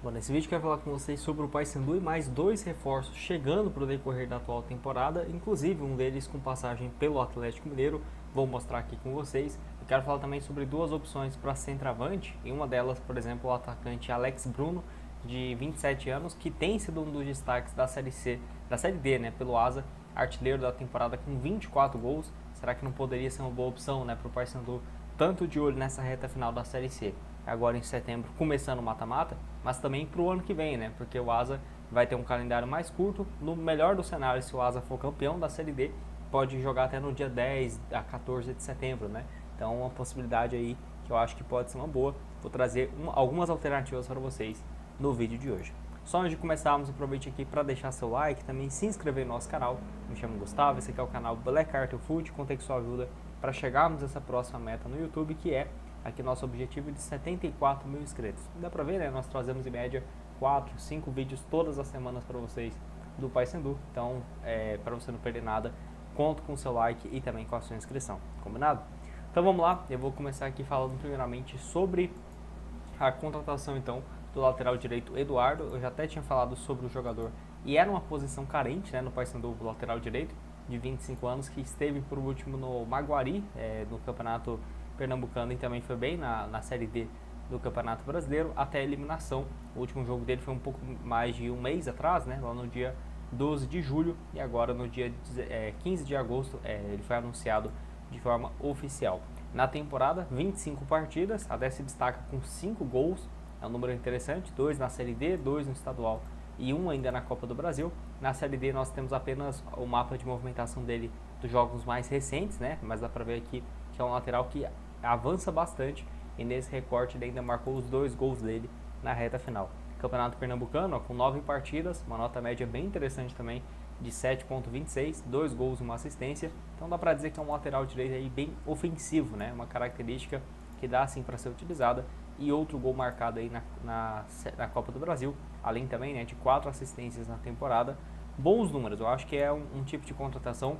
Bom, nesse vídeo eu quero falar com vocês sobre o Paysandu e mais dois reforços chegando para o decorrer da atual temporada, inclusive um deles com passagem pelo Atlético Mineiro, vou mostrar aqui com vocês. Eu quero falar também sobre duas opções para centroavante, e uma delas, por exemplo, o atacante Alex Bruno, de 27 anos, que tem sido um dos destaques da Série C, da Série D, né, pelo Asa, artilheiro da temporada com 24 gols. Será que não poderia ser uma boa opção, né, para o Paysandu, tanto de olho nessa reta final da Série C, agora em setembro, começando o mata-mata, mas também para o ano que vem, né? Porque o Asa vai ter um calendário mais curto. No melhor dos cenários, se o Asa for campeão da Série D, pode jogar até no dia 10 a 14 de setembro, né? Então, uma possibilidade aí que eu acho que pode ser uma boa. Vou trazer algumas alternativas para vocês no vídeo de hoje. Só antes de começarmos, aproveite aqui para deixar seu like, também se inscrever no nosso canal. Me chamo Gustavo, esse aqui é o canal Black Art Foot, contei com sua ajuda para chegarmos a essa próxima meta no YouTube, que é aqui nosso objetivo de 74 mil inscritos. Dá pra ver, né? Nós trazemos em média 4, 5 vídeos todas as semanas para vocês do Paysandu. Então, para você não perder nada, conto com o seu like e também com a sua inscrição. Combinado? Então vamos lá, eu vou começar aqui falando primeiramente sobre a contratação então do lateral direito Eduardo. Eu já até tinha falado sobre o jogador e era uma posição carente, né, no Paysandu, o lateral direito de 25 anos, que esteve por último no Maguari, no campeonato pernambucano, e também foi bem na Série D do Campeonato Brasileiro, até a eliminação. O último jogo dele foi um pouco mais de um mês atrás, né, lá no dia 12 de julho, e agora no dia 15 de agosto ele foi anunciado de forma oficial. Na temporada, 25 partidas, até se destaca com 5 gols, é um número interessante, 2 na Série D, 2 no estadual e 1 ainda na Copa do Brasil. Na Série D nós temos apenas o mapa de movimentação dele dos jogos mais recentes, né, mas dá pra ver aqui que é um lateral que avança bastante, e nesse recorte ele ainda marcou os 2 gols dele na reta final. Campeonato Pernambucano, ó, com 9 partidas, uma nota média bem interessante também, de 7,26, 2 gols e uma assistência. Então dá para dizer que é um lateral direito aí bem ofensivo, né? Uma característica que dá assim para ser utilizada. E outro gol marcado aí na Copa do Brasil, além também, né, de 4 assistências na temporada. Bons números, eu acho que é um tipo de contratação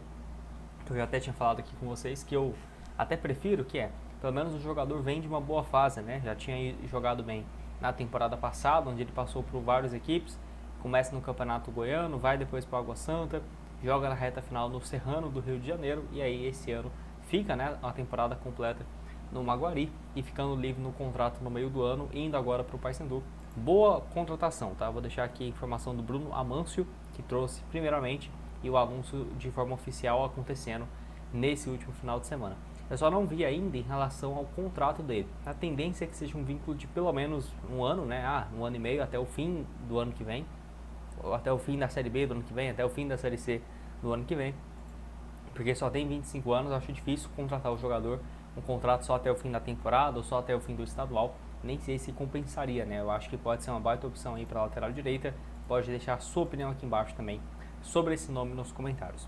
que eu já até tinha falado aqui com vocês, que eu até prefiro, que pelo menos o jogador vem de uma boa fase, né? Já tinha jogado bem na temporada passada, onde ele passou por várias equipes, começa no Campeonato Goiano, vai depois para o Água Santa, joga na reta final no Serrano do Rio de Janeiro, e aí esse ano fica, né, a temporada completa no Maguari, e ficando livre no contrato no meio do ano, indo agora para o Paysandu. Boa contratação, tá? Vou deixar aqui a informação do Bruno Amâncio, que trouxe primeiramente, e o anúncio de forma oficial acontecendo nesse último final de semana. Eu só não vi ainda em relação ao contrato dele. A tendência é que seja um vínculo de pelo menos um ano, né? Um ano e meio, até o fim do ano que vem, ou até o fim da Série B do ano que vem, até o fim da Série C do ano que vem, porque só tem 25 anos, eu acho difícil contratar o jogador um contrato só até o fim da temporada ou só até o fim do estadual. Nem sei se compensaria, né? Eu acho que pode ser uma baita opção aí para a lateral direita. Pode deixar a sua opinião aqui embaixo também sobre esse nome nos comentários.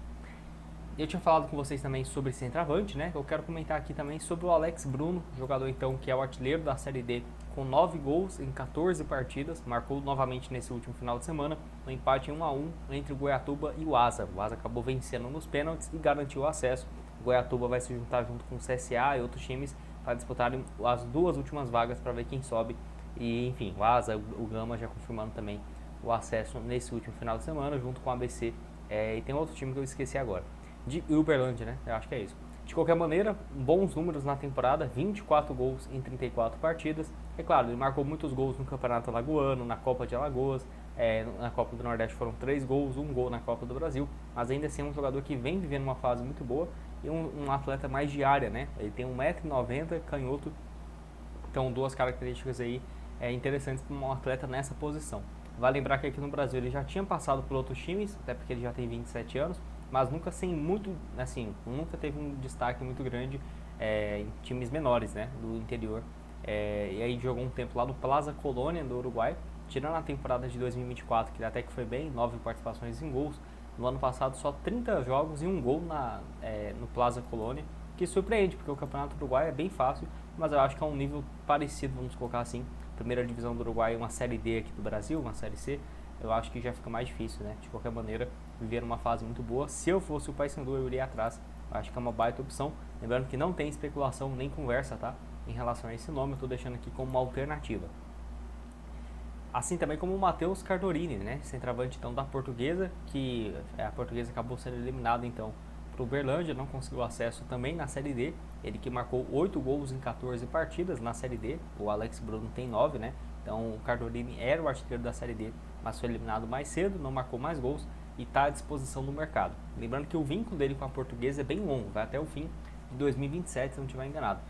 Eu tinha falado com vocês também sobre centroavante, né? Eu quero comentar aqui também sobre o Alex Bruno, jogador então que é o artilheiro da Série D, com 9 gols em 14 partidas, marcou novamente nesse último final de semana, no empate em 1 a 1 entre o Goiatuba e o Asa. O Asa acabou vencendo nos pênaltis e garantiu o acesso. O Goiatuba vai se juntar junto com o CSA e outros times para disputarem as 2 últimas vagas para ver quem sobe. E enfim, o Asa, o Gama já confirmando também o acesso nesse último final de semana, junto com o ABC, e tem outro time que eu esqueci agora. De Uberlândia, né? Eu acho que é isso. De qualquer maneira, bons números na temporada, 24 gols em 34 partidas. É claro, ele marcou muitos gols no Campeonato Alagoano, na Copa de Alagoas, na Copa do Nordeste foram 3 gols, 1 gol na Copa do Brasil, mas ainda assim é um jogador que vem vivendo uma fase muito boa e um atleta mais de área, né? Ele tem 1,90 m, canhoto, então 2 características aí interessantes para um atleta nessa posição. Vale lembrar que aqui no Brasil ele já tinha passado por outros times, até porque ele já tem 27 anos, mas nunca nunca teve um destaque muito grande em times menores, né, do interior. E aí jogou um tempo lá no Plaza Colônia do Uruguai, tirando a temporada de 2024, que até que foi bem, 9 participações em gols. No ano passado só 30 jogos e 1 gol no Plaza Colônia, que surpreende, porque o Campeonato Uruguai é bem fácil, mas eu acho que é um nível parecido, vamos colocar assim. Primeira divisão do Uruguai, uma Série D aqui do Brasil, uma Série C, eu acho que já fica mais difícil, né? De qualquer maneira, viver uma fase muito boa. Se eu fosse o Paysandu, eu iria atrás. Eu acho que é uma baita opção. Lembrando que não tem especulação nem conversa, tá? Em relação a esse nome, eu tô deixando aqui como uma alternativa. Assim também como o Matheus Cardorini, né, centroavante então da Portuguesa, que a Portuguesa acabou sendo eliminada então para o Uberlândia, não conseguiu acesso também na Série D. Ele que marcou 8 gols em 14 partidas na Série D, o Alex Bruno tem 9, né? Então o Cardorini era o artilheiro da Série D, mas foi eliminado mais cedo, não marcou mais gols e está à disposição no mercado. Lembrando que o vínculo dele com a Portuguesa é bem longo, vai até o fim de 2027, se não estiver enganado.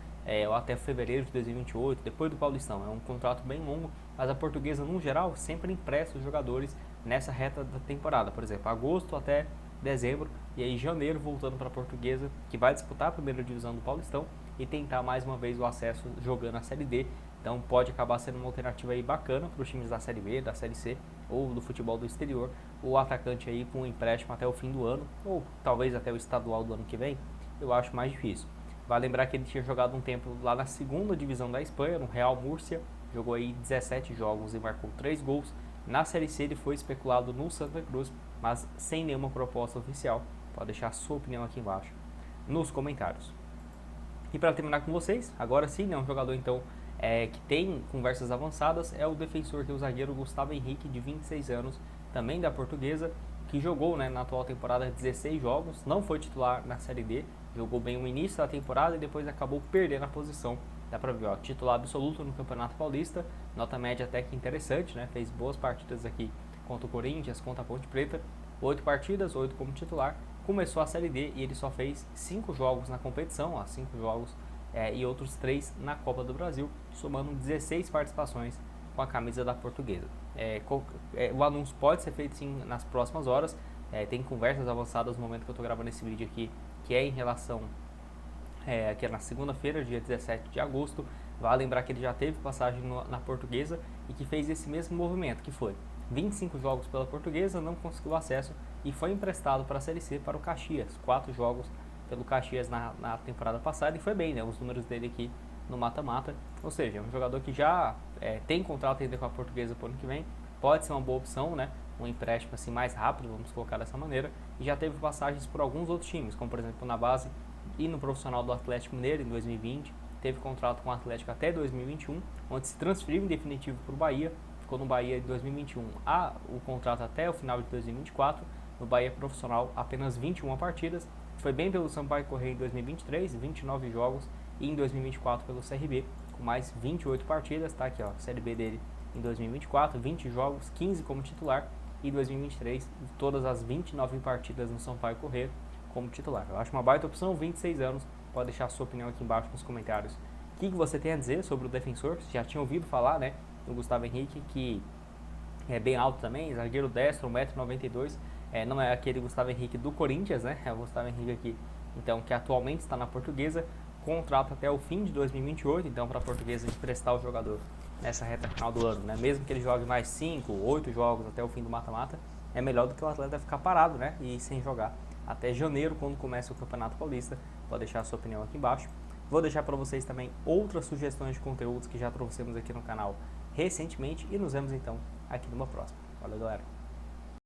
Ou até fevereiro de 2028, depois do Paulistão. É um contrato bem longo, mas a Portuguesa, no geral, sempre empresta os jogadores nessa reta da temporada. Por exemplo, agosto até dezembro, e aí janeiro voltando para a Portuguesa, que vai disputar a primeira divisão do Paulistão e tentar mais uma vez o acesso jogando a Série D. Então pode acabar sendo uma alternativa aí bacana para os times da Série B, da Série C ou do futebol do exterior, o atacante aí com um empréstimo até o fim do ano, ou talvez até o estadual do ano que vem, eu acho mais difícil. Vale lembrar que ele tinha jogado um tempo lá na segunda divisão da Espanha, no Real Múrcia, jogou aí 17 jogos e marcou 3 gols. Na Série C ele foi especulado no Santa Cruz, mas sem nenhuma proposta oficial. Pode deixar a sua opinião aqui embaixo nos comentários. E para terminar com vocês, agora sim, né, um jogador então que tem conversas avançadas, é o defensor, que é o zagueiro Gustavo Henrique, de 26 anos, também da Portuguesa, que jogou, né, na atual temporada 16 jogos, não foi titular na Série D, jogou bem o início da temporada e depois acabou perdendo a posição. Dá pra ver, ó, titular absoluto no Campeonato Paulista, nota média até que interessante, né? Fez boas partidas aqui contra o Corinthians, contra a Ponte Preta, 8 partidas, 8 como titular. Começou a Série D e ele só fez 5 jogos na competição, ó, 5 jogos e outros 3 na Copa do Brasil, somando 16 participações com a camisa da Portuguesa. O anúncio pode ser feito sim nas próximas horas, tem conversas avançadas no momento que eu estou gravando esse vídeo aqui, que é em relação que é na segunda-feira, dia 17 de agosto. Vale lembrar que ele já teve passagem na Portuguesa e que fez esse mesmo movimento, que foi 25 jogos pela Portuguesa, não conseguiu acesso e foi emprestado para a Série C para o Caxias, 4 jogos pelo Caxias na temporada passada e foi bem, né, os números dele aqui no mata-mata, ou seja, é um jogador que já tem contrato ainda com a Portuguesa para o ano que vem, pode ser uma boa opção, né, um empréstimo assim mais rápido, vamos colocar dessa maneira, e já teve passagens por alguns outros times, como por exemplo na base e no profissional do Atlético Mineiro em 2020, teve contrato com o Atlético até 2021, onde se transferiu em definitivo para o Bahia, ficou no Bahia em 2021 o contrato até o final de 2024, no Bahia profissional apenas 21 partidas, foi bem pelo Sampaio Corrêa em 2023, 29 jogos, e em 2024 pelo CRB, com mais 28 partidas, tá aqui ó, Série B dele em 2024, 20 jogos, 15 como titular, e 2023, todas as 29 partidas no Sampaio Corrêa como titular. Eu acho uma baita opção, 26 anos, pode deixar a sua opinião aqui embaixo nos comentários. O que você tem a dizer sobre o defensor? Você já tinha ouvido falar, né, do Gustavo Henrique, que é bem alto também, zagueiro destro, 1,92 m, não é aquele Gustavo Henrique do Corinthians, né, é o Gustavo Henrique aqui, então, que atualmente está na Portuguesa, contrato até o fim de 2028, então para a Portuguesa emprestar o jogador nessa reta final do ano, né, mesmo que ele jogue mais 5, 8 jogos até o fim do mata-mata, é melhor do que o atleta ficar parado, né, e sem jogar até janeiro, quando começa o Campeonato Paulista. Pode deixar a sua opinião aqui embaixo. Vou deixar para vocês também outras sugestões de conteúdos que já trouxemos aqui no canal recentemente e nos vemos então aqui numa próxima. Valeu, galera!